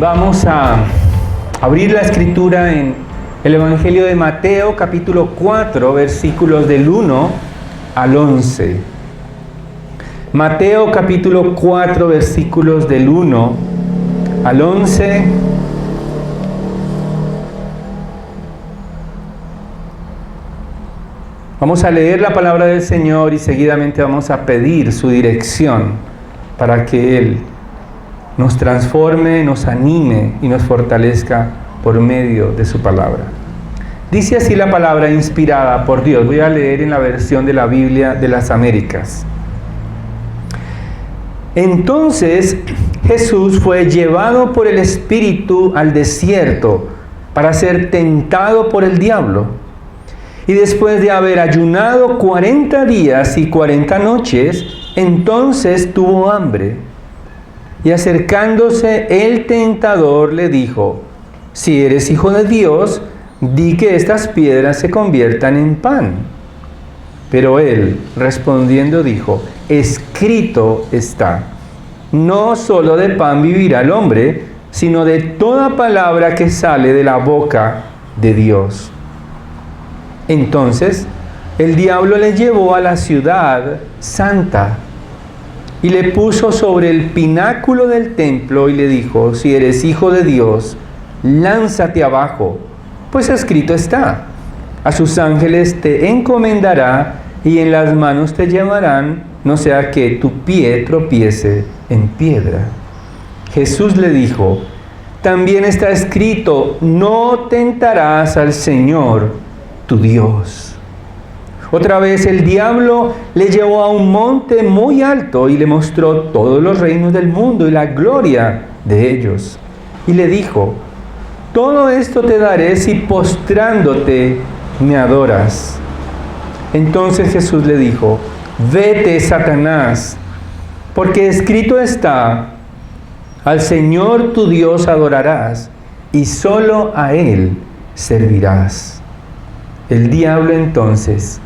Vamos a abrir la escritura en el Evangelio de Mateo, capítulo 4, versículos del 1 al 11. Mateo, capítulo 4, versículos del 1 al 11. Vamos a leer la palabra del Señor y seguidamente vamos a pedir su dirección para que Él nos transforme, nos anime y nos fortalezca por medio de su palabra. Dice así la palabra inspirada por Dios. Voy a leer en la versión de la Biblia de las Américas. Entonces Jesús fue llevado por el Espíritu al desierto para ser tentado por el diablo. Y después de haber ayunado 40 días y 40 noches, entonces tuvo hambre. Y acercándose el tentador le dijo: si eres hijo de Dios, di que estas piedras se conviertan en pan. Pero él, respondiendo, dijo: escrito está, no solo de pan vivirá el hombre, sino de toda palabra que sale de la boca de Dios. Entonces el diablo le llevó a la ciudad santa y le puso sobre el pináculo del templo y le dijo: si eres hijo de Dios, lánzate abajo, pues escrito está: a sus ángeles te encomendará y en las manos te llevarán, no sea que tu pie tropiece en piedra. Jesús le dijo: también está escrito, no tentarás al Señor tu Dios. Otra vez el diablo le llevó a un monte muy alto y le mostró todos los reinos del mundo y la gloria de ellos. Y le dijo: todo esto te daré si postrándote me adoras. Entonces Jesús le dijo: vete, Satanás, porque escrito está, al Señor tu Dios adorarás y solo a Él servirás. El diablo entonces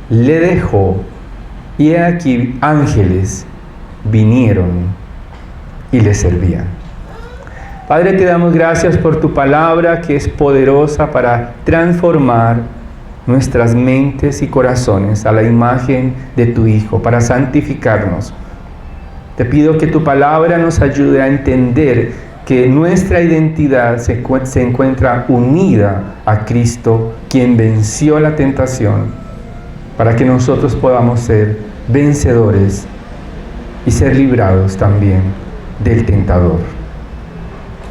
le dejó, y he aquí ángeles vinieron y le servían. Padre, te damos gracias por tu palabra que es poderosa para transformar nuestras mentes y corazones a la imagen de tu Hijo, para santificarnos. Te pido que tu palabra nos ayude a entender que nuestra identidad se encuentra unida a Cristo, quien venció la tentación, para que nosotros podamos ser vencedores y ser librados también del tentador.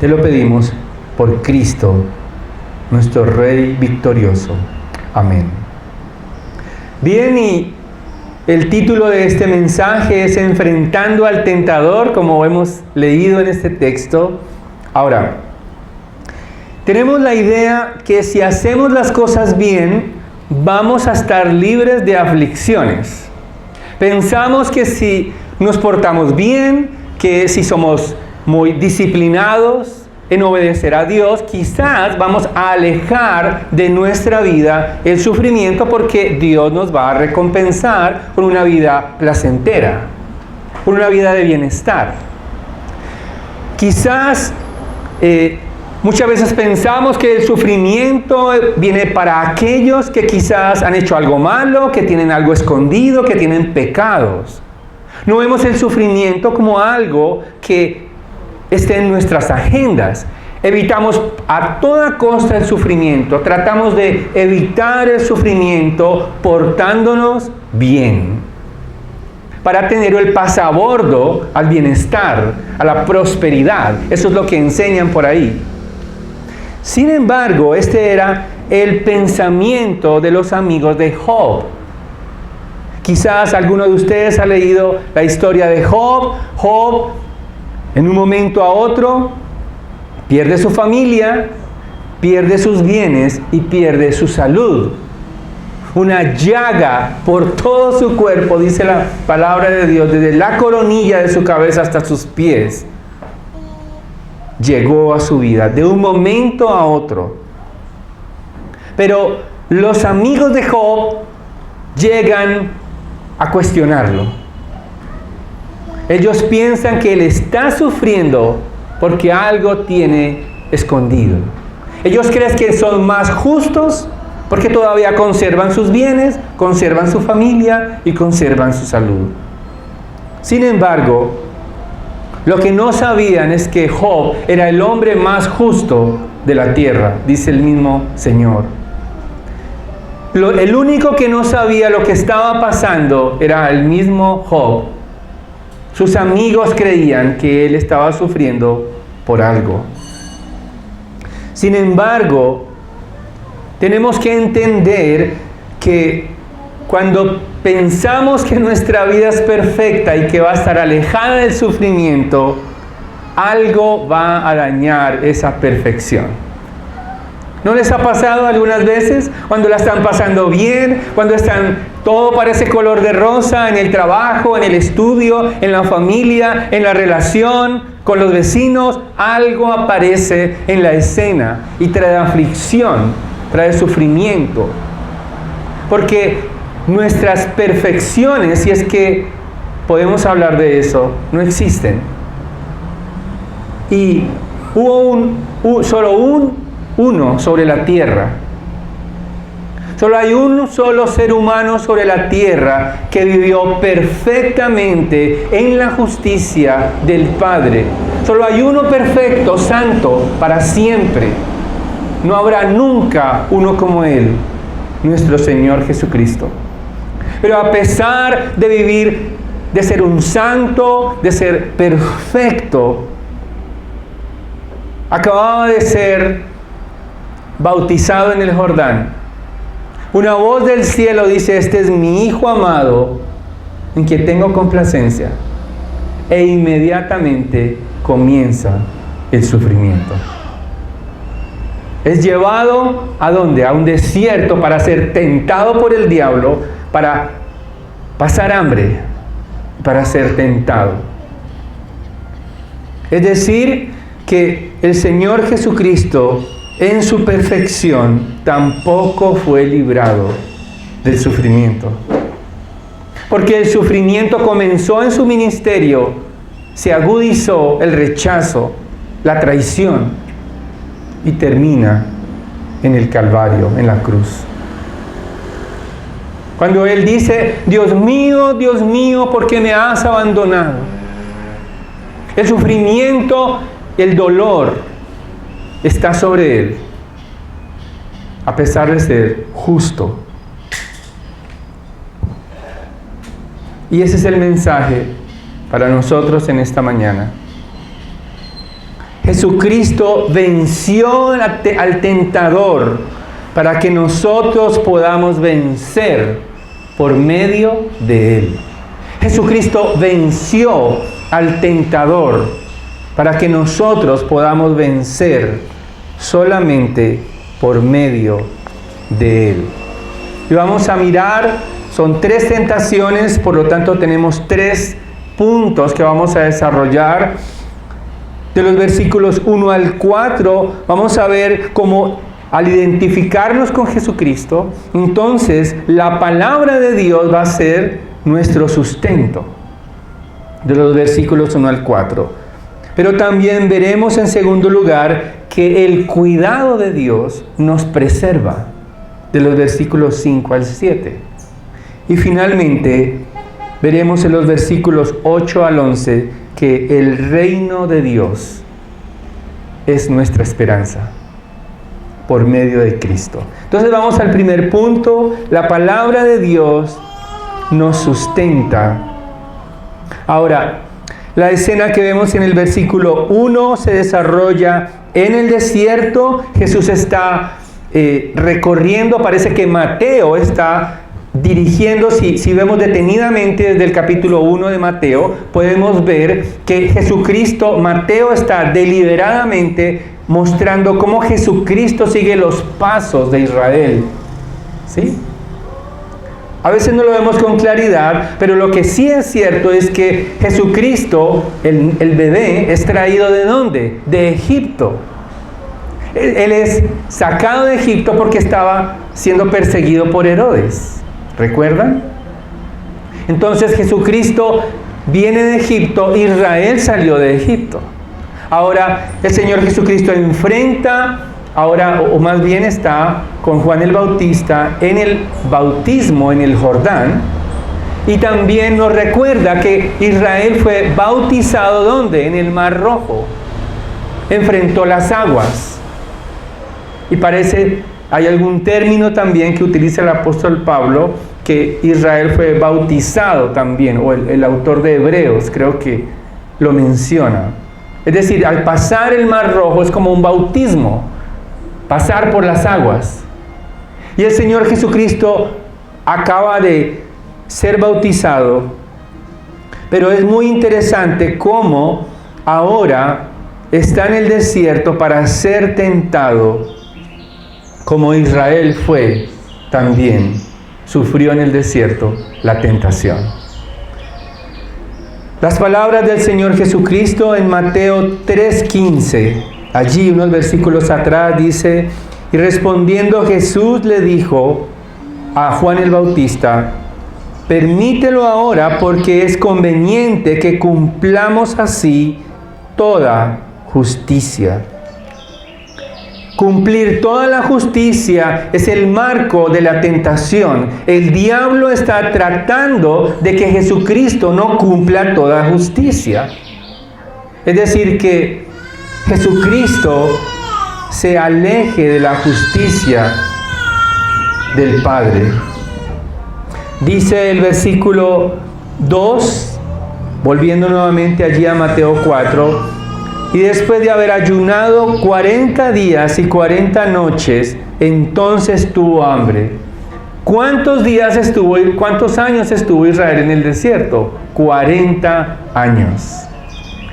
Te lo pedimos por Cristo, nuestro Rey victorioso. Amén. Bien, y el título de este mensaje es Enfrentando al Tentador, como hemos leído en este texto. Ahora, tenemos la idea que si hacemos las cosas bien, vamos a estar libres de aflicciones. Pensamos que si nos portamos bien, que si somos muy disciplinados en obedecer a Dios, quizás vamos a alejar de nuestra vida el sufrimiento, porque Dios nos va a recompensar con una vida placentera, con una vida de bienestar. Quizás muchas veces pensamos que el sufrimiento viene para aquellos que quizás han hecho algo malo, que tienen algo escondido, que tienen pecados. No vemos el sufrimiento como algo que esté en nuestras agendas. Evitamos a toda costa el sufrimiento. Tratamos de evitar el sufrimiento portándonos bien, para tener el pasabordo al bienestar, a la prosperidad. Eso es lo que enseñan por ahí. Sin embargo, este era el pensamiento de los amigos de Job. Quizás alguno de ustedes ha leído la historia de Job. Job, en un momento a otro, pierde su familia, pierde sus bienes y pierde su salud. Una llaga por todo su cuerpo, dice la palabra de Dios, desde la coronilla de su cabeza hasta sus pies, llegó a su vida de un momento a otro. Pero los amigos de Job llegan a cuestionarlo. Ellos piensan que él está sufriendo porque algo tiene escondido. Ellos creen que son más justos porque todavía conservan sus bienes, conservan su familia y conservan su salud. Sin embargo, lo que no sabían es que Job era el hombre más justo de la tierra, dice el mismo Señor. El único que no sabía lo que estaba pasando era el mismo Job. Sus amigos creían que él estaba sufriendo por algo. Sin embargo, tenemos que entender que cuando pensamos que nuestra vida es perfecta y que va a estar alejada del sufrimiento, algo va a dañar esa perfección. ¿No les ha pasado algunas veces cuando la están pasando bien, cuando todo parece color de rosa en el trabajo, en el estudio, en la familia, en la relación con los vecinos? Algo aparece en la escena y trae aflicción, trae sufrimiento, porque nuestras perfecciones, si es que podemos hablar de eso, no existen. Y hubo solo uno sobre la tierra. Solo hay un solo ser humano sobre la tierra que vivió perfectamente en la justicia del Padre. Solo hay uno perfecto, santo, para siempre. No habrá nunca uno como Él, nuestro Señor Jesucristo. Pero a pesar de vivir, de ser un santo, de ser perfecto, acababa de ser bautizado en el Jordán. Una voz del cielo dice: este es mi Hijo amado, en quien tengo complacencia. E inmediatamente comienza el sufrimiento. Es llevado ¿a dónde? A un desierto para ser tentado por el diablo, para pasar hambre, para ser tentado. Es decir, que el Señor Jesucristo, en su perfección, tampoco fue librado del sufrimiento. Porque el sufrimiento comenzó en su ministerio, se agudizó el rechazo, la traición, y termina en el Calvario, en la cruz. Cuando Él dice: Dios mío, ¿por qué me has abandonado? El sufrimiento, el dolor está sobre Él, a pesar de ser justo. Y ese es el mensaje para nosotros en esta mañana. Jesucristo venció al tentador para que nosotros podamos vencer por medio de Él. Jesucristo venció al tentador para que nosotros podamos vencer solamente por medio de Él. Y vamos a mirar, son 3 tentaciones, por lo tanto tenemos 3 puntos que vamos a desarrollar. De los versículos 1 al 4, vamos a ver cómo al identificarnos con Jesucristo, entonces la palabra de Dios va a ser nuestro sustento. De los versículos 1 al 4. Pero también veremos en segundo lugar que el cuidado de Dios nos preserva. De los versículos 5 al 7. Y finalmente veremos en los versículos 8 al 11 que el reino de Dios es nuestra esperanza por medio de Cristo. Entonces vamos al primer punto: la palabra de Dios nos sustenta. Ahora, la escena que vemos en el versículo 1 se desarrolla en el desierto. Jesús está recorriendo, parece que Mateo está dirigiendo, si vemos detenidamente desde el capítulo 1 de Mateo, podemos ver que Mateo está deliberadamente mostrando cómo Jesucristo sigue los pasos de Israel. ¿Sí? A veces no lo vemos con claridad, pero lo que sí es cierto es que Jesucristo, el bebé, es traído ¿de dónde? De Egipto. Él es sacado de Egipto porque estaba siendo perseguido por Herodes. ¿Recuerdan? Entonces Jesucristo viene de Egipto, Israel salió de Egipto. Ahora el Señor Jesucristo enfrenta, ahora, o más bien está con Juan el Bautista en el bautismo en el Jordán, y también nos recuerda que Israel fue bautizado ¿dónde? En el Mar Rojo. Enfrentó las aguas. Y parece, hay algún término también que utiliza el apóstol Pablo, que Israel fue bautizado también, o el autor de Hebreos creo que lo menciona. Es decir, al pasar el Mar Rojo es como un bautismo, pasar por las aguas. Y el Señor Jesucristo acaba de ser bautizado, pero es muy interesante cómo ahora está en el desierto para ser tentado, como Israel fue también, sufrió en el desierto la tentación. Las palabras del Señor Jesucristo en Mateo 3:15, allí unos versículos atrás dice: y respondiendo Jesús le dijo a Juan el Bautista: permítelo ahora, porque es conveniente que cumplamos así toda justicia. Cumplir toda la justicia es el marco de la tentación. El diablo está tratando de que Jesucristo no cumpla toda justicia. Es decir, que Jesucristo se aleje de la justicia del Padre. Dice el versículo 2, volviendo nuevamente allí a Mateo 4, y después de haber ayunado 40 días y 40 noches, entonces tuvo hambre. ¿Cuántos años estuvo Israel en el desierto? 40 años.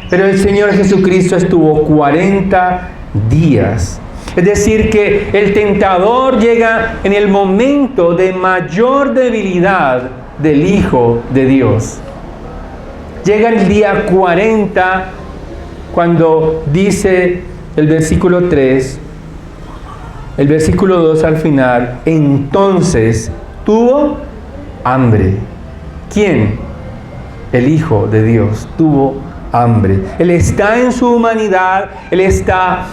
Pero el Señor Jesucristo estuvo 40 días. Es decir, que el tentador llega en el momento de mayor debilidad del Hijo de Dios. Llega el día 40, cuando dice el versículo 3, el versículo 2 al final, entonces tuvo hambre. ¿Quién? El Hijo de Dios tuvo hambre. Él está en su humanidad, Él está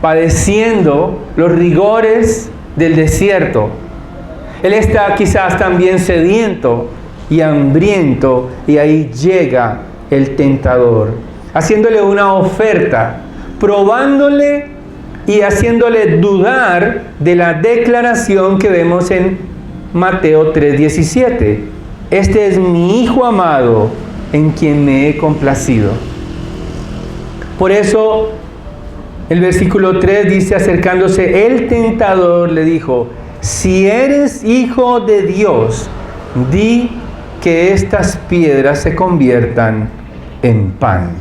padeciendo los rigores del desierto. Él está quizás también sediento y hambriento, y ahí llega el tentador, haciéndole una oferta, probándole y haciéndole dudar de la declaración que vemos en Mateo 3:17. Este es mi Hijo amado, en quien me he complacido. Por eso el versículo 3 dice: acercándose el tentador le dijo: si eres Hijo de Dios, di que estas piedras se conviertan en pan.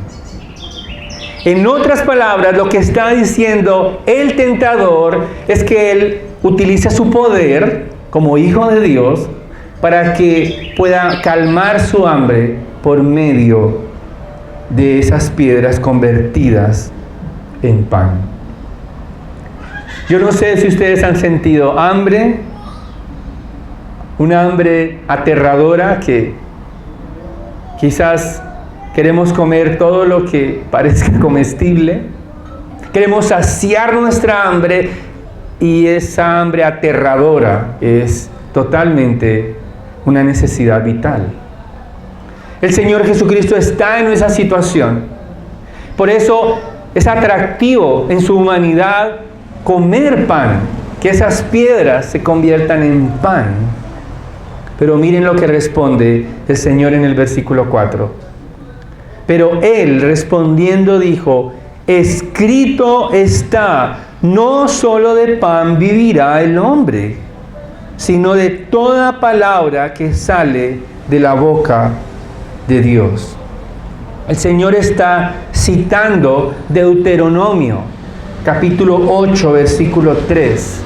En otras palabras, lo que está diciendo el tentador es que él utiliza su poder como Hijo de Dios para que pueda calmar su hambre por medio de esas piedras convertidas en pan. Yo no sé si ustedes han sentido hambre, una hambre aterradora, que quizás queremos comer todo lo que parezca comestible, queremos saciar nuestra hambre, y esa hambre aterradora es totalmente una necesidad vital. El Señor Jesucristo está en esa situación. Por eso es atractivo en su humanidad comer pan, que esas piedras se conviertan en pan. Pero miren lo que responde el Señor en el versículo 4. Pero él respondiendo dijo: escrito está, no solo de pan vivirá el hombre, sino de toda palabra que sale de la boca de Dios. El Señor está citando Deuteronomio, capítulo 8, versículo 3.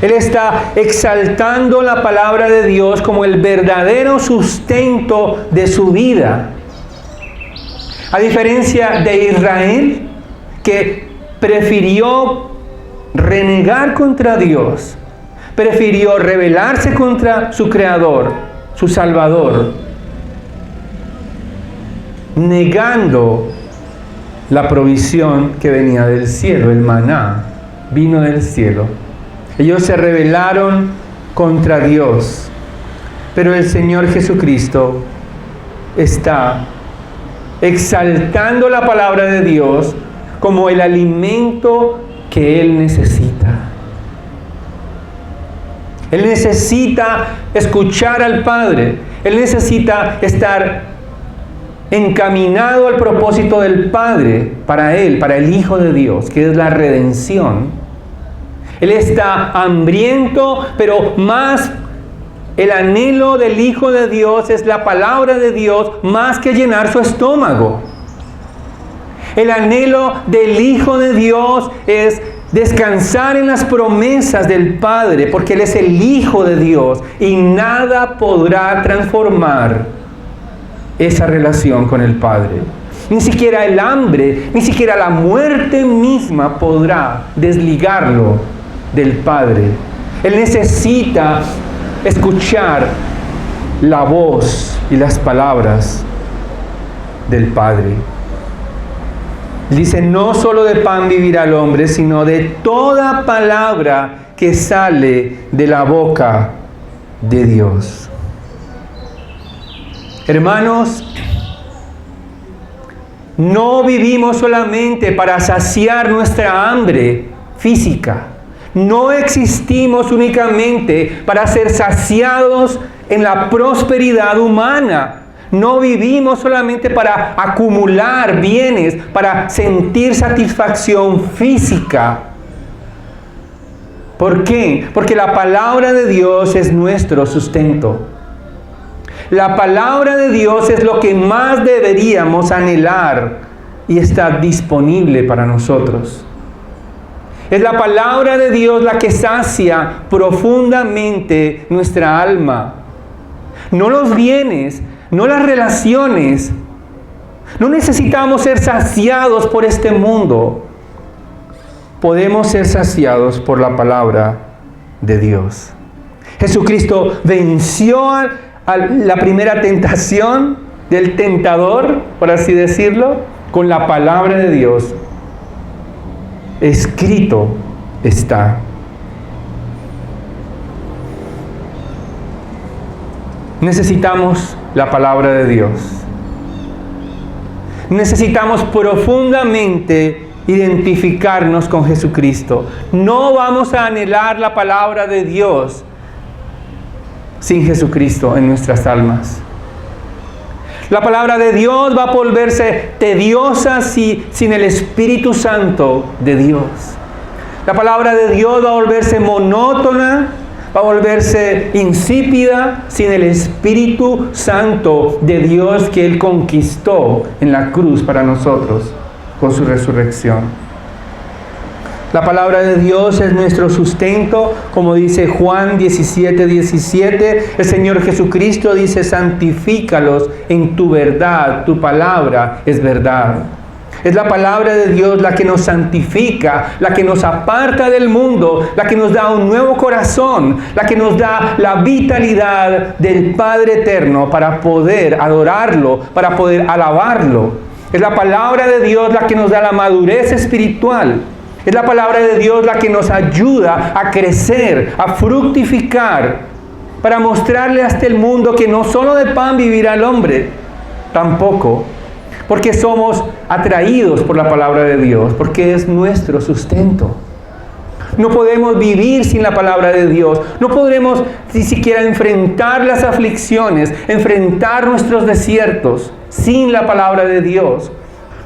Él está exaltando la palabra de Dios como el verdadero sustento de su vida. A diferencia de Israel, que prefirió renegar contra Dios, prefirió rebelarse contra su Creador, su Salvador, negando la provisión que venía del cielo, el maná, vino del cielo. Ellos se rebelaron contra Dios, pero el Señor Jesucristo está exaltando la palabra de Dios como el alimento que Él necesita. Él necesita escuchar al Padre. Él necesita estar encaminado al propósito del Padre para Él, para el Hijo de Dios, que es la redención. Él está hambriento, pero más el anhelo del Hijo de Dios es la palabra de Dios más que llenar su estómago. El anhelo del Hijo de Dios es descansar en las promesas del Padre, porque Él es el Hijo de Dios y nada podrá transformar esa relación con el Padre. Ni siquiera el hambre, ni siquiera la muerte misma podrá desligarlo del Padre. Él necesita escuchar la voz y las palabras del Padre. Dice, no solo de pan vivirá el hombre, sino de toda palabra que sale de la boca de Dios. Hermanos, no vivimos solamente para saciar nuestra hambre física. No existimos únicamente para ser saciados en la prosperidad humana. No vivimos solamente para acumular bienes, para sentir satisfacción física. ¿Por qué? Porque la palabra de Dios es nuestro sustento. La palabra de Dios es lo que más deberíamos anhelar y está disponible para nosotros. Es la palabra de Dios la que sacia profundamente nuestra alma. No los bienes, no las relaciones. No necesitamos ser saciados por este mundo. Podemos ser saciados por la palabra de Dios. Jesucristo venció a la primera tentación del tentador, por así decirlo, con la palabra de Dios. Escrito está. Necesitamos la palabra de Dios. Necesitamos profundamente identificarnos con Jesucristo. No vamos a anhelar la palabra de Dios sin Jesucristo en nuestras almas. La palabra de Dios va a volverse tediosa sin el Espíritu Santo de Dios. La palabra de Dios va a volverse monótona, va a volverse insípida sin el Espíritu Santo de Dios que Él conquistó en la cruz para nosotros con su resurrección. La palabra de Dios es nuestro sustento, como dice Juan 17:17. El Señor Jesucristo dice, santifícalos en tu verdad, tu palabra es verdad. Es la palabra de Dios la que nos santifica, la que nos aparta del mundo, la que nos da un nuevo corazón, la que nos da la vitalidad del Padre eterno para poder adorarlo, para poder alabarlo. Es la palabra de Dios la que nos da la madurez espiritual. Es la palabra de Dios la que nos ayuda a crecer, a fructificar, para mostrarle a este mundo que no solo de pan vivirá el hombre, tampoco, porque somos atraídos por la palabra de Dios, porque es nuestro sustento. No podemos vivir sin la palabra de Dios. No podremos ni siquiera enfrentar las aflicciones, enfrentar nuestros desiertos sin la palabra de Dios.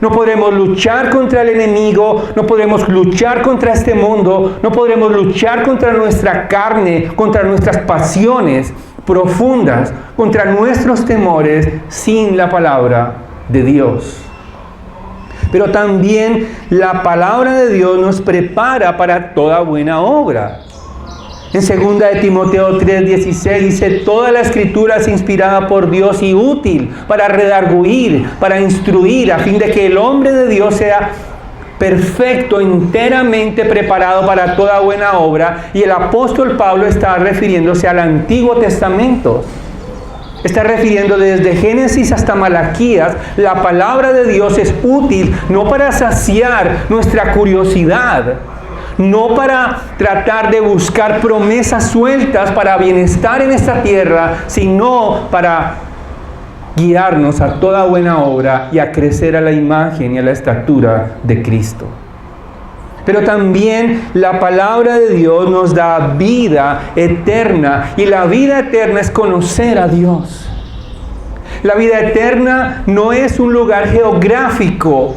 No podremos luchar contra el enemigo, no podemos luchar contra este mundo, no podremos luchar contra nuestra carne, contra nuestras pasiones profundas, contra nuestros temores sin la palabra de Dios. Pero también la palabra de Dios nos prepara para toda buena obra. En 2 de Timoteo 3:16 dice, toda la escritura es inspirada por Dios y útil para redarguir, para instruir, a fin de que el hombre de Dios sea perfecto, enteramente preparado para toda buena obra. Y el apóstol Pablo está refiriéndose al Antiguo Testamento. Está refiriendo desde Génesis hasta Malaquías. La palabra de Dios es útil no para saciar nuestra curiosidad, no para tratar de buscar promesas sueltas para bienestar en esta tierra, sino para guiarnos a toda buena obra y a crecer a la imagen y a la estatura de Cristo. Pero también la palabra de Dios nos da vida eterna, y la vida eterna es conocer a Dios. La vida eterna no es un lugar geográfico.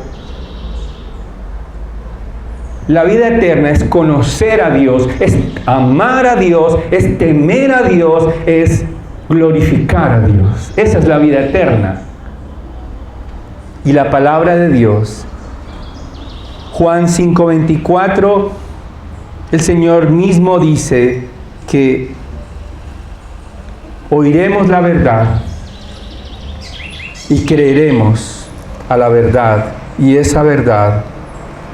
La vida eterna es conocer a Dios, es amar a Dios, es temer a Dios, es glorificar a Dios. Esa es la vida eterna. Y la palabra de Dios, Juan 5:24, el Señor mismo dice que oiremos la verdad y creeremos a la verdad, y esa verdad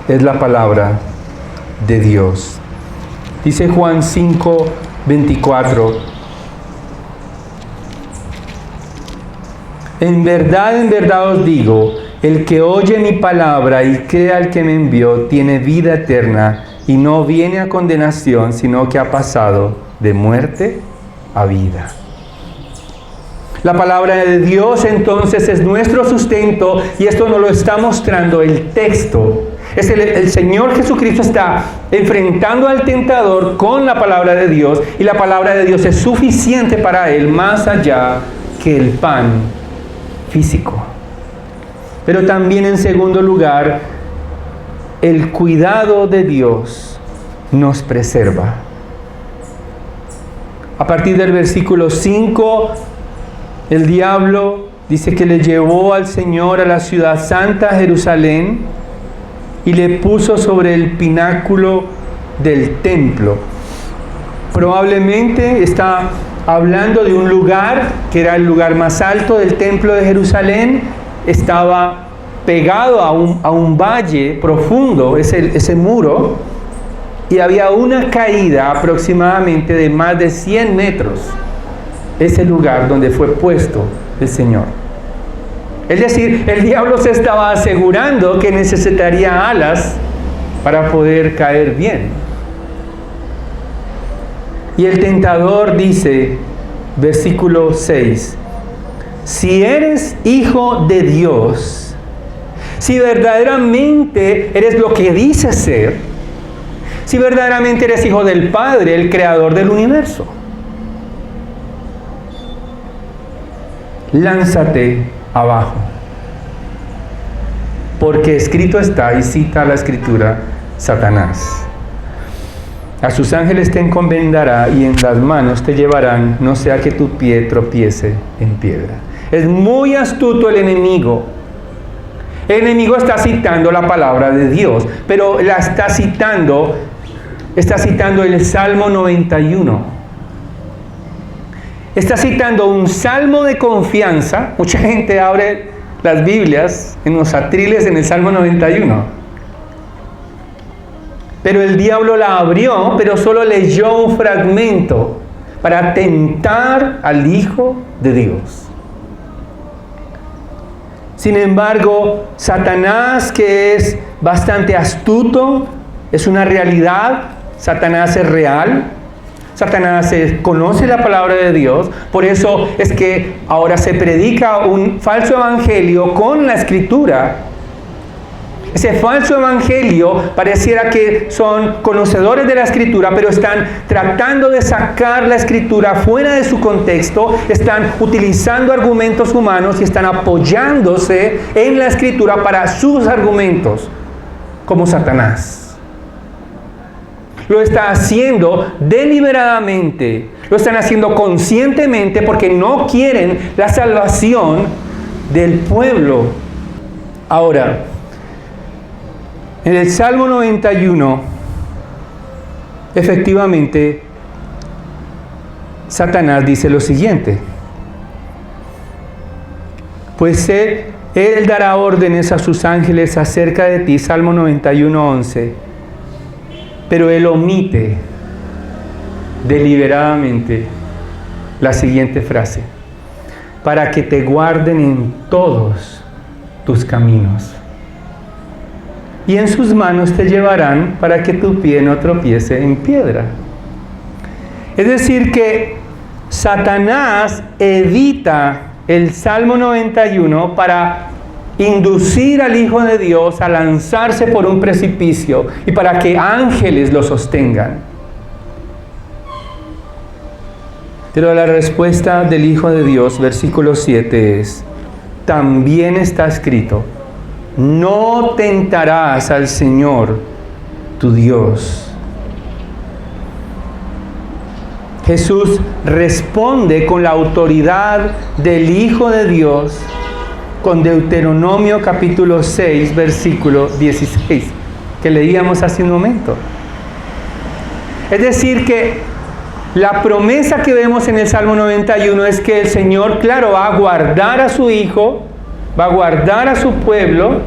es la palabra de Dios. Dice Juan 5:24: en verdad os digo, el que oye mi palabra y cree al que me envió, tiene vida eterna, y no viene a condenación, sino que ha pasado de muerte a vida. La palabra de Dios entonces es nuestro sustento, y esto nos lo está mostrando el texto. El Señor Jesucristo está enfrentando al tentador con la palabra de Dios, y la palabra de Dios es suficiente para él, más allá que el pan físico. Pero también, en segundo lugar, el cuidado de Dios nos preserva. A partir del versículo 5, el diablo dice que le llevó al Señor a la ciudad santa, Jerusalén, y le puso sobre el pináculo del templo. Probablemente está hablando de un lugar que era el lugar más alto del templo de Jerusalén. Estaba pegado a un valle profundo, ese muro, y había una caída aproximadamente de más de 100 metros. Ese lugar donde fue puesto el Señor. Es decir, el diablo se estaba asegurando que necesitaría alas para poder caer bien. Y el tentador dice, versículo 6, si eres hijo de Dios, si verdaderamente eres lo que dices ser, si verdaderamente eres hijo del Padre, el creador del universo, lánzate abajo, porque escrito está, y cita la escritura, Satanás: a sus ángeles te encomendará, y en las manos te llevarán, no sea que tu pie tropiece en piedra. Es muy astuto el enemigo. El enemigo está citando la palabra de Dios, pero la está citando el Salmo 91. Está citando un salmo de confianza. Mucha gente abre las Biblias en los atriles en el Salmo 91. Pero el diablo la abrió, pero solo leyó un fragmento para tentar al Hijo de Dios. Sin embargo, Satanás, que es bastante astuto, es una realidad. Satanás es real. Satanás conoce la palabra de Dios. Por eso es que ahora se predica un falso evangelio con la escritura. Ese falso evangelio pareciera que son conocedores de la escritura, pero están tratando de sacar la escritura fuera de su contexto, están utilizando argumentos humanos y están apoyándose en la escritura para sus argumentos, como Satanás. Lo está haciendo deliberadamente, lo están haciendo conscientemente, porque no quieren la salvación del pueblo. Ahora, en el Salmo 91, efectivamente, Satanás dice lo siguiente: pues él dará órdenes a sus ángeles acerca de ti, Salmo 91, 11. Pero él omite deliberadamente la siguiente frase: para que te guarden en todos tus caminos. Y en sus manos te llevarán para que tu pie no tropiece en piedra. Es decir que Satanás edita el Salmo 91 para inducir al Hijo de Dios a lanzarse por un precipicio y para que ángeles lo sostengan. Pero la respuesta del Hijo de Dios, versículo 7 es: también está escrito, no tentarás al Señor tu Dios. Jesús responde con la autoridad del Hijo de Dios con Deuteronomio capítulo 6, versículo 16, que leíamos hace un momento. Es decir que la promesa que vemos en el Salmo 91 es que el Señor, claro, va a guardar a su Hijo, va a guardar a su pueblo,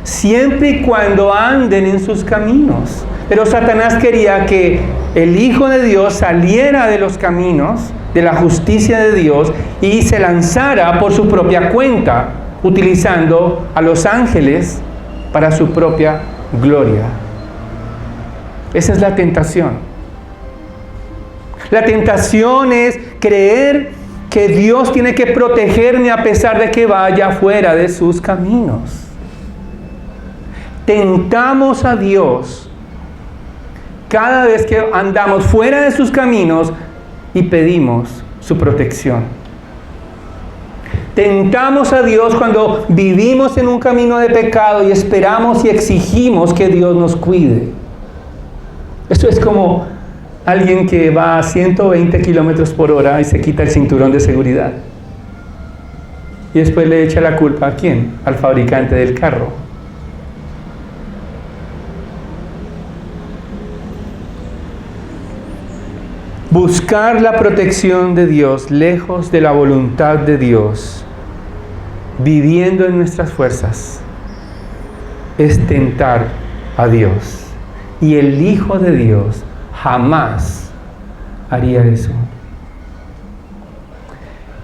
siempre y cuando anden en sus caminos. Pero Satanás quería que el Hijo de Dios saliera de los caminos, de la justicia de Dios, y se lanzara por su propia cuenta, utilizando a los ángeles para su propia gloria. Esa es la tentación. La tentación es creer que Dios tiene que protegerme a pesar de que vaya fuera de sus caminos. Tentamos a Dios cada vez que andamos fuera de sus caminos y pedimos su protección. Tentamos a Dios cuando vivimos en un camino de pecado y esperamos y exigimos que Dios nos cuide. Esto es como alguien que va a 120 kilómetros por hora y se quita el cinturón de seguridad. Y después le echa la culpa ¿a quién? Al fabricante del carro. Buscar la protección de Dios lejos de la voluntad de Dios, viviendo en nuestras fuerzas, es tentar a Dios. Y el Hijo de Dios jamás haría eso.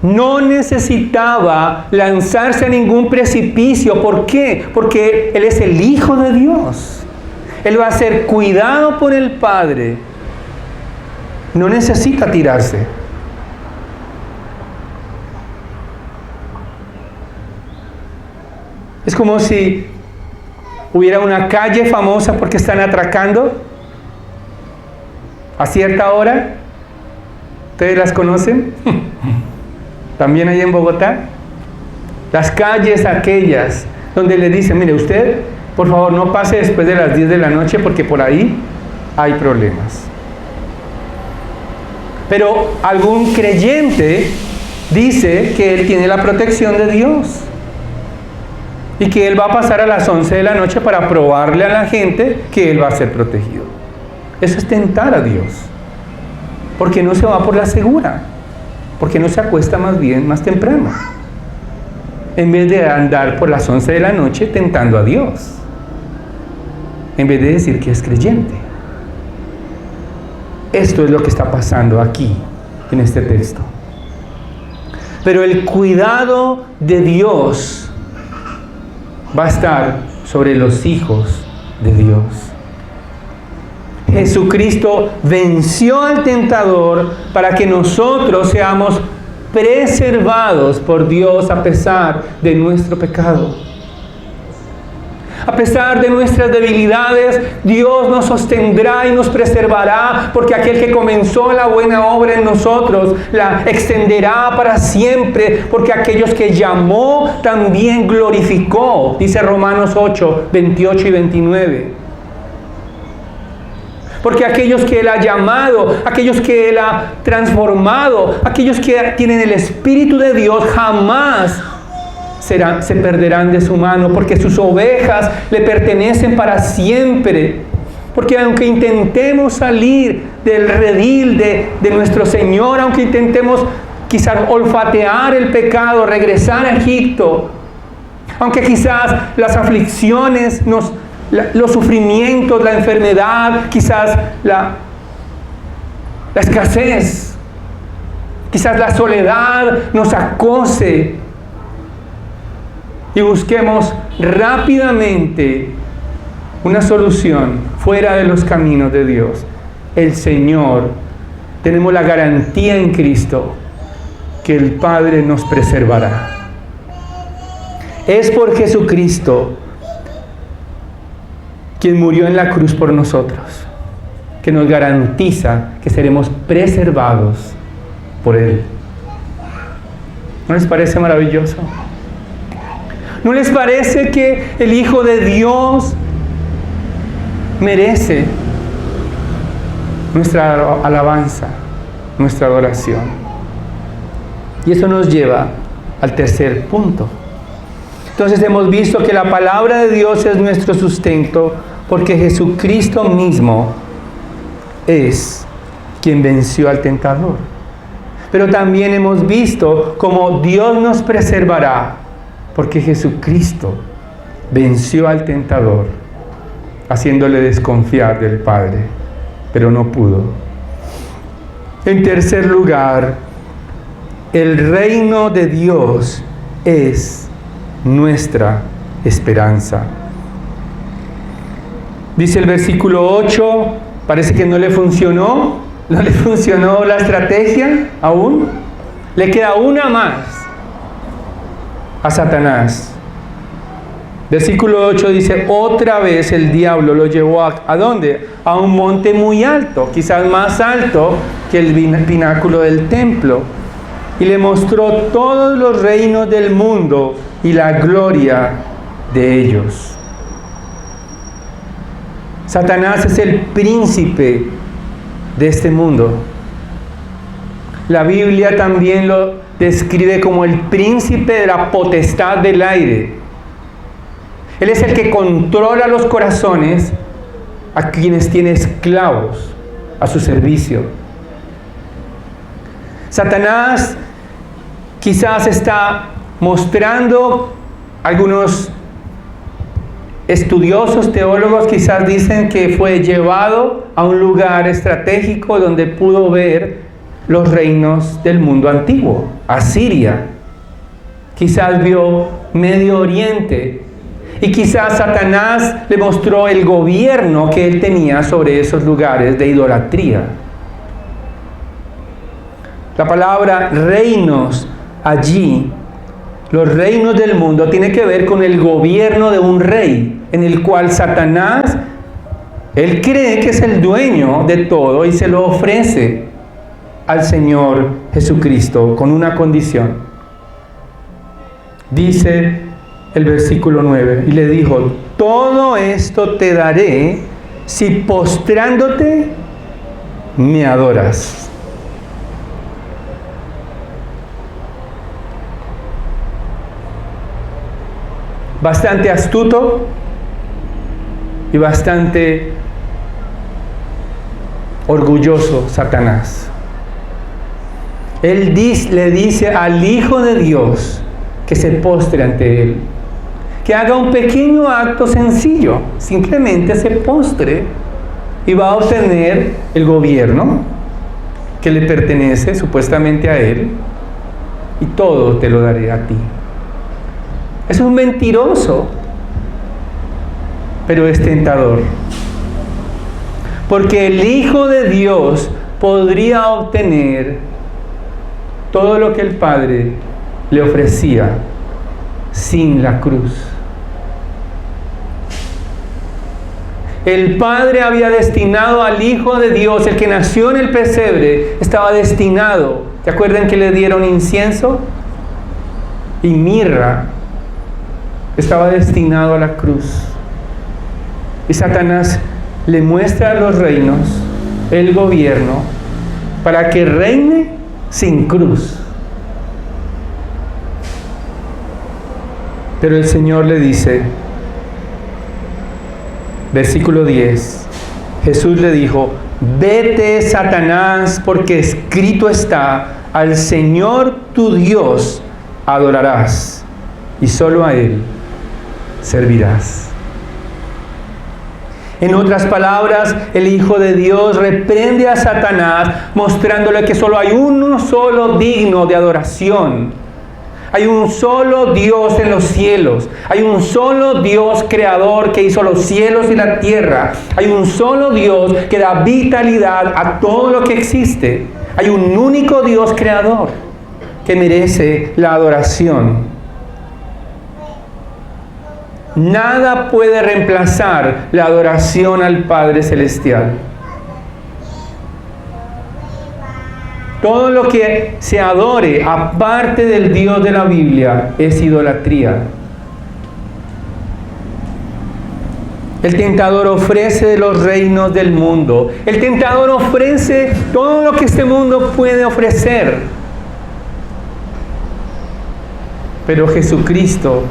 No necesitaba lanzarse a ningún precipicio. ¿Por qué? Porque Él es el Hijo de Dios. Él va a ser cuidado por el Padre. No necesita tirarse. Es como si hubiera una calle famosa porque están atracando a cierta hora. ¿Ustedes las conocen? También hay en Bogotá. Las calles aquellas donde le dicen, mire usted, por favor no pase después de las 10 de la noche porque por ahí hay problemas. Pero algún creyente dice que él tiene la protección de Dios y que él va a pasar a las 11 de la noche para probarle a la gente que él va a ser protegido. Eso es tentar a Dios, porque no se va por la segura, porque no se acuesta más bien más temprano, en vez de andar por las 11 de la noche tentando a Dios, en vez de decir que es creyente. Esto es lo que está pasando aquí, en este texto. Pero el cuidado de Dios va a estar sobre los hijos de Dios. Jesucristo venció al tentador para que nosotros seamos preservados por Dios a pesar de nuestro pecado. A pesar de nuestras debilidades, Dios nos sostendrá y nos preservará, porque aquel que comenzó la buena obra en nosotros la extenderá para siempre, porque aquellos que llamó también glorificó, dice Romanos 8, 28 y 29. Porque aquellos que Él ha llamado, aquellos que Él ha transformado, aquellos que tienen el Espíritu de Dios, jamás se perderán de su mano, porque sus ovejas le pertenecen para siempre. Porque aunque intentemos salir del redil de nuestro Señor, aunque intentemos quizás olfatear el pecado, regresar a Egipto, aunque quizás las aflicciones, los sufrimientos, la enfermedad, quizás la escasez Quizás la soledad nos acose y busquemos rápidamente una solución fuera de los caminos de Dios. El Señor, tenemos la garantía en Cristo que el Padre nos preservará. Es por Jesucristo, quien murió en la cruz por nosotros, que nos garantiza que seremos preservados por Él. ¿No les parece maravilloso? ¿No les parece que el Hijo de Dios merece nuestra alabanza, nuestra adoración? Y eso nos lleva al tercer punto. Entonces hemos visto que la palabra de Dios es nuestro sustento, porque Jesucristo mismo es quien venció al tentador. Pero también hemos visto cómo Dios nos preservará, porque Jesucristo venció al tentador, haciéndole desconfiar del Padre, pero no pudo. En tercer lugar, el reino de Dios es nuestra esperanza. Dice el versículo 8, parece que no le funcionó la estrategia aún. Le queda una más a Satanás. Versículo 8 dice, otra vez el diablo lo llevó ¿a dónde? A un monte muy alto, quizás más alto que el pináculo del templo, y le mostró todos los reinos del mundo y la gloria de ellos. Satanás es el príncipe de este mundo. La Biblia también lo describe como el príncipe de la potestad del aire. Él es el que controla los corazones a quienes tiene esclavos a su servicio. Satanás quizás está mostrando, algunos estudiosos, teólogos quizás dicen que fue llevado a un lugar estratégico donde pudo ver los reinos del mundo antiguo, Asiria. Quizás vio Medio Oriente. Y quizás Satanás le mostró el gobierno que él tenía sobre esos lugares de idolatría. La palabra reinos allí, los reinos del mundo, tiene que ver con el gobierno de un rey, en el cual Satanás, él cree que es el dueño de todo y se lo ofrece al Señor Jesucristo con una condición. Dice el versículo 9, y le dijo, todo esto te daré si postrándote me adoras. Bastante astuto y bastante orgulloso Satanás. Él le dice al Hijo de Dios que se postre ante Él, que haga un pequeño acto sencillo, simplemente se postre y va a obtener el gobierno que le pertenece supuestamente a Él, y todo te lo daré a ti. Es un mentiroso, pero es tentador. Porque el Hijo de Dios podría obtener todo lo que el Padre le ofrecía sin la cruz. El Padre había destinado al Hijo de Dios, el que nació en el pesebre, estaba destinado. ¿Se acuerdan que le dieron incienso y mirra? Estaba destinado a la cruz. Y Satanás le muestra los reinos, el gobierno, para que reine sin cruz. Pero el Señor le dice, versículo 10, Jesús le dijo, vete, Satanás, porque escrito está, al Señor tu Dios adorarás, y solo a Él servirás. En otras palabras, el Hijo de Dios reprende a Satanás, mostrándole que solo hay uno solo digno de adoración. Hay un solo Dios en los cielos. Hay un solo Dios creador que hizo los cielos y la tierra. Hay un solo Dios que da vitalidad a todo lo que existe. Hay un único Dios creador que merece la adoración. Nada puede reemplazar la adoración al Padre Celestial. Todo lo que se adore aparte del Dios de la Biblia es idolatría. El tentador ofrece los reinos del mundo. El tentador ofrece todo lo que este mundo puede ofrecer. Pero Jesucristo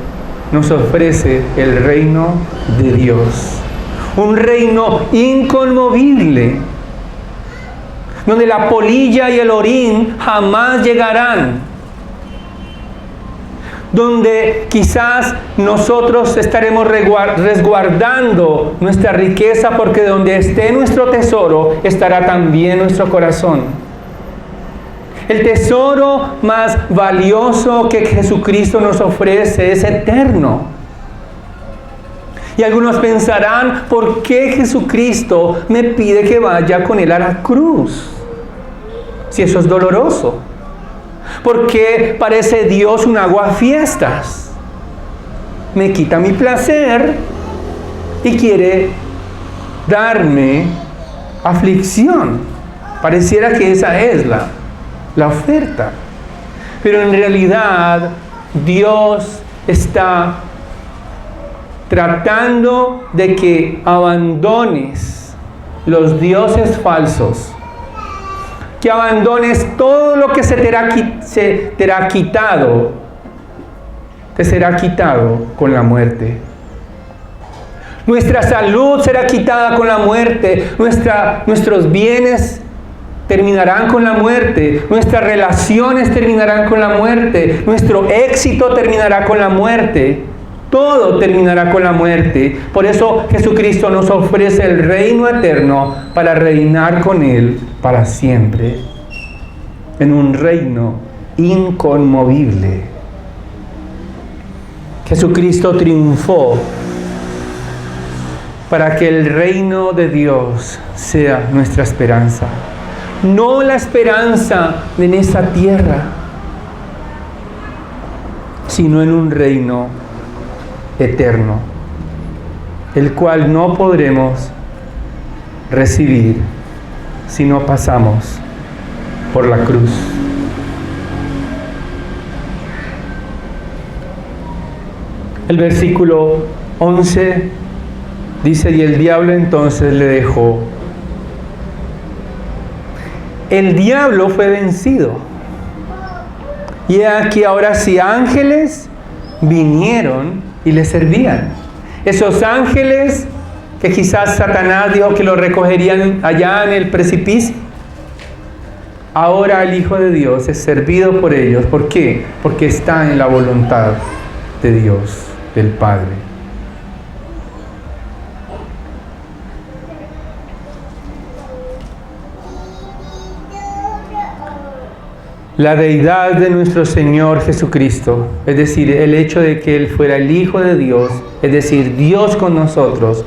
nos ofrece el reino de Dios. Un reino inconmovible, donde la polilla y el orín jamás llegarán, donde quizás nosotros estaremos resguardando nuestra riqueza, porque donde esté nuestro tesoro estará también nuestro corazón. El tesoro más valioso que Jesucristo nos ofrece es eterno. Y algunos pensarán, ¿por qué Jesucristo me pide que vaya con Él a la cruz? Si eso es doloroso. ¿Por qué parece Dios un aguafiestas? Me quita mi placer y quiere darme aflicción. Pareciera que esa es la oferta. Pero en realidad Dios está tratando de que abandones los dioses falsos, que abandones todo lo que te será quitado con la muerte. Nuestra salud será quitada con la muerte, nuestros bienes terminarán con la muerte, nuestras relaciones terminarán con la muerte, nuestro éxito terminará con la muerte. Todo terminará con la muerte. Por eso Jesucristo nos ofrece el reino eterno para reinar con Él para siempre. En un reino inconmovible. Jesucristo triunfó para que el reino de Dios sea nuestra esperanza. No la esperanza en esta tierra, sino en un reino eterno, el cual no podremos recibir si no pasamos por la cruz. El versículo 11 dice: y el diablo entonces le dejó. El diablo fue vencido. Y aquí ahora sí, ángeles vinieron y le servían. Esos ángeles que quizás Satanás dijo que los recogerían allá en el precipicio, ahora el Hijo de Dios es servido por ellos. ¿Por qué? Porque está en la voluntad de Dios, del Padre. La deidad de nuestro Señor Jesucristo, es decir, el hecho de que Él fuera el Hijo de Dios, es decir, Dios con nosotros,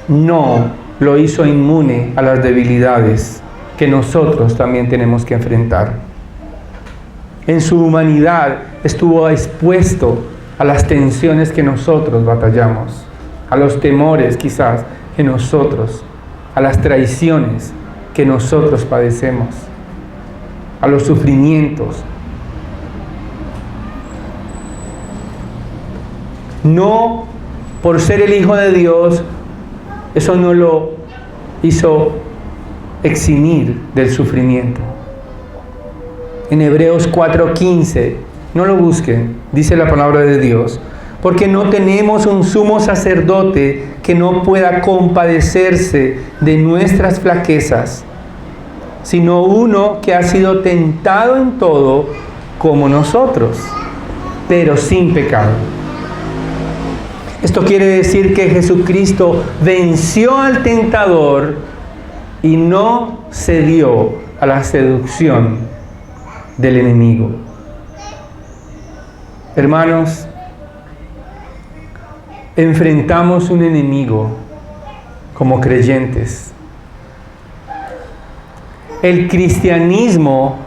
no lo hizo inmune a las debilidades que nosotros también tenemos que enfrentar. En su humanidad estuvo expuesto a las tensiones que nosotros batallamos, a los temores quizás que nosotros, a las traiciones que nosotros padecemos, a los sufrimientos. No por ser el Hijo de Dios, eso no lo hizo eximir del sufrimiento. En Hebreos 4:15, no lo busquen, dice la palabra de Dios: porque no tenemos un sumo sacerdote que no pueda compadecerse de nuestras flaquezas, sino uno que ha sido tentado en todo como nosotros, pero sin pecado. Esto quiere decir que Jesucristo venció al tentador y no cedió a la seducción del enemigo. Hermanos, enfrentamos un enemigo como creyentes. El cristianismo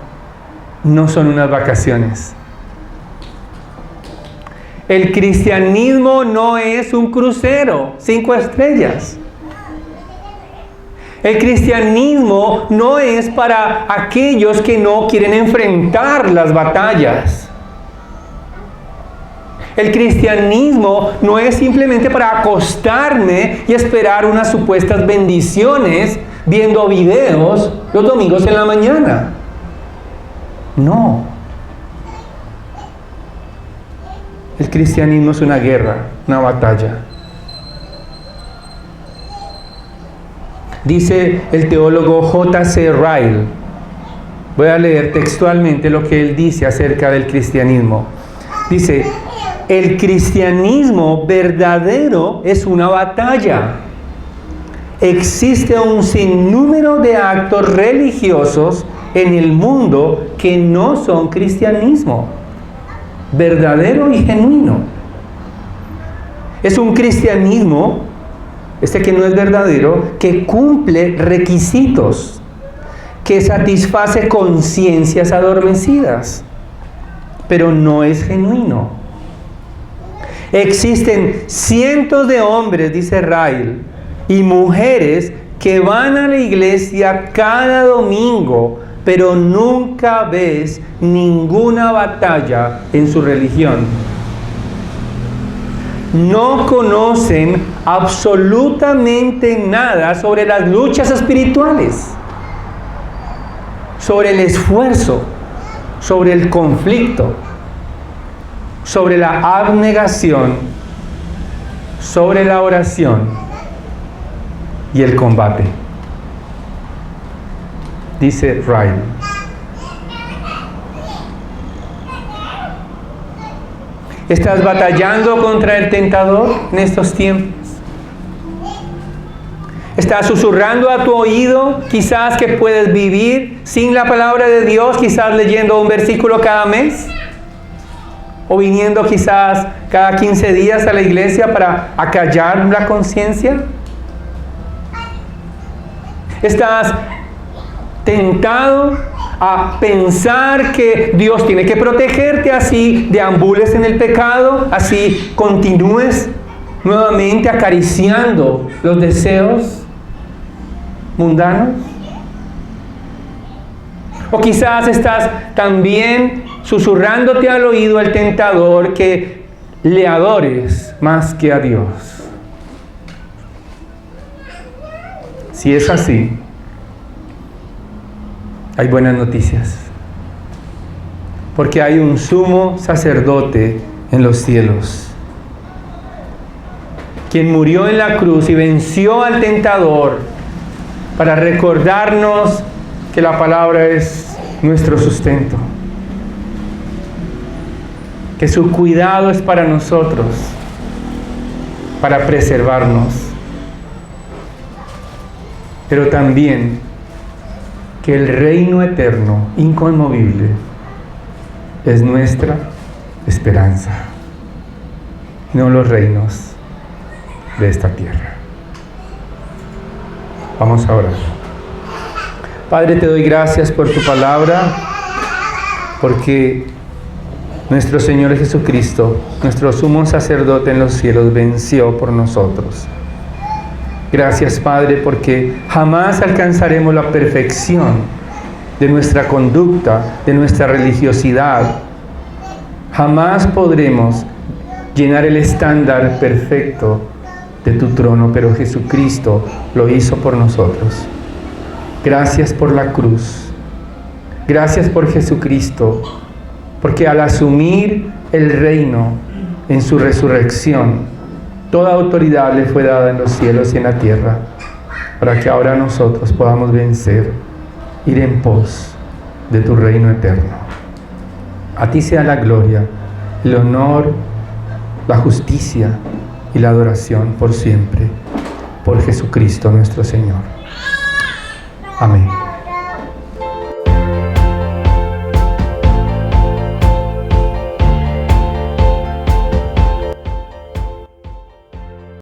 no son unas vacaciones. El cristianismo no es un crucero, 5 estrellas. El cristianismo no es para aquellos que no quieren enfrentar las batallas. El cristianismo no es simplemente para acostarme y esperar unas supuestas bendiciones viendo videos los domingos en la mañana. No. El cristianismo es una guerra, una batalla. Dice el teólogo J.C. Ryle, voy a leer textualmente lo que él dice acerca del cristianismo. Dice, el cristianismo verdadero es una batalla. Existe un sinnúmero de actos religiosos en el mundo que no son cristianismo, verdadero y genuino. Es un cristianismo, que no es verdadero, que cumple requisitos, que satisface conciencias adormecidas, pero no es genuino. Existen cientos de hombres, dice Ryle, y mujeres que van a la iglesia cada domingo, pero nunca ves ninguna batalla en su religión. No conocen absolutamente nada sobre las luchas espirituales, sobre el esfuerzo, sobre el conflicto, sobre la abnegación, sobre la oración y el combate. Dice Ryle. ¿Estás batallando contra el tentador en estos tiempos? ¿Estás susurrando a tu oído quizás que puedes vivir sin la palabra de Dios, quizás leyendo un versículo cada mes? ¿O viniendo quizás cada 15 días a la iglesia para acallar la conciencia? ¿Estás tentado a pensar que Dios tiene que protegerte, así deambules en el pecado, así continúes nuevamente acariciando los deseos mundanos? O quizás estás también susurrándote al oído al tentador que le adores más que a Dios. Si es así, hay buenas noticias, porque hay un sumo sacerdote en los cielos, quien murió en la cruz y venció al tentador para recordarnos que la palabra es nuestro sustento, que su cuidado es para nosotros, para preservarnos, pero también que el reino eterno, inconmovible, es nuestra esperanza, no los reinos de esta tierra. Vamos a orar. Padre, te doy gracias por tu palabra, porque nuestro Señor Jesucristo, nuestro sumo sacerdote en los cielos, venció por nosotros. Gracias, Padre, porque jamás alcanzaremos la perfección de nuestra conducta, de nuestra religiosidad. Jamás podremos llenar el estándar perfecto de tu trono, pero Jesucristo lo hizo por nosotros. Gracias por la cruz. Gracias por Jesucristo, porque al asumir el reino en su resurrección, toda autoridad le fue dada en los cielos y en la tierra, para que ahora nosotros podamos vencer, ir en pos de tu reino eterno. A ti sea la gloria, el honor, la justicia y la adoración por siempre, por Jesucristo nuestro Señor. Amén.